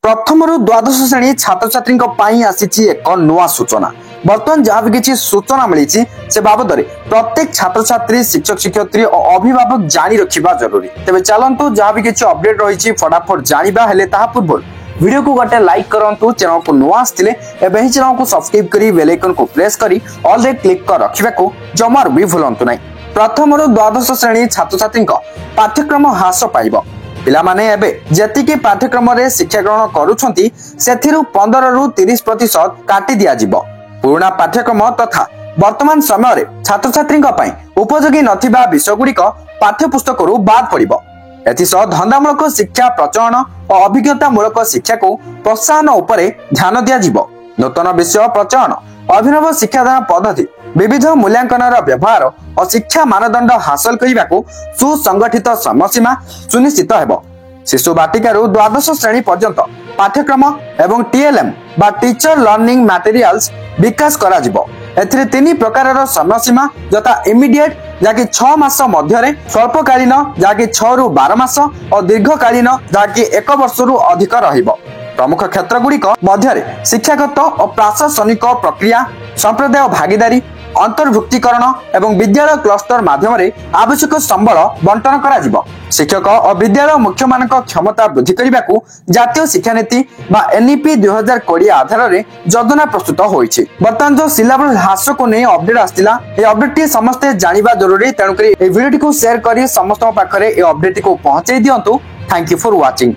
प्रथम रु द्वादश श्रेणी छात्र छात्री आसी एक नुआ सूचना। बर्तमान जहाँ भी किसी सूचना मिली से बाबद प्रत्येक छात्र छात्री शिक्षक शिक्षयित्री और अभिभावक जानी रखा जरूरी। तेज चलतु जहाँ भी किसी अपडेट रही फटाफट जाना हेले पूर्व वीडियो को गोटे लाइक करंतु, चैनल को नुआ आसते चैनल को सब्सक्राइब करी बेल आइकन को प्रेस करी ऑल रे क्लिक कर रखा जमार भी भूलंतु नहीं। प्रथम रु द्वादश श्रेणी छात्र छात्री पाठ्यक्रम ह्रास पाइब। पिलामाने एबे जेतिकी पाठ्यक्रम रे शिक्षा ग्रहण करूछंती सेथिरु 15 रु 30% काटी दिया जिवो। पुराना पाठ्यक्रम तथा वर्तमान समय रे छात्र छात्री पई उपयोगी नथिबा विषय गुड़िक पाठ्यपुस्तकरू बाद पड़िबो। एथिसह धंदामूलक शिक्षा प्रचलन और अभिज्ञतामूलक शिक्षा को प्रोत्साहन उपरे ध्यान दिया जिवो। नूतन विषय प्रचलन, अभिनव शिक्षादान पद्धति, विविध मूल्यांकन व्यवहार और शिक्षा मानदंड हासिल करने को सुसंगठित समयसीमा सुनिश्चित हेबो। शिशु बाटिकारु द्वादश श्रेणी पर्यंत पाठ्यक्रम एवं टीएलएम बा टीचर लर्निंग मटेरियल्स विकास करा जिवो। एथिरे 3 प्रकार समयसीमा यथा इमिडिएट जाकि 6 मास मध्य, स्वल्पकालीन जाकि 6 रु 12 मास और दीर्घकालीन जाकि 1 वर्ष रु अधिक रहिबो। प्रमुख क्षेत्र गुड़िक मध्य शिक्षागत और प्रशासनिक प्रक्रिया, संप्रदाय भागीदारी, अंतर्भुक्तिकरण एवं विद्यालय क्लस्टर माध्यम आवश्यक संबल बंटन करा जिवो। शिक्षक और विद्यालय मुख्य मानक क्षमता वृद्धि करने को जातीय शिक्षा नीति एनईपी 2020 आधार में योजना प्रस्तुत होइछि। बर्तमान जो सिलेबस ह्रास को नहीं अपडेट आसला, ये अपडेट समस्ते जानिबा जरूरी। तेणुकरी वीडियो को शेयर करी समस्त पाखरे ये अपडेट को पहुंचाई दियंतु। Thank you for watching.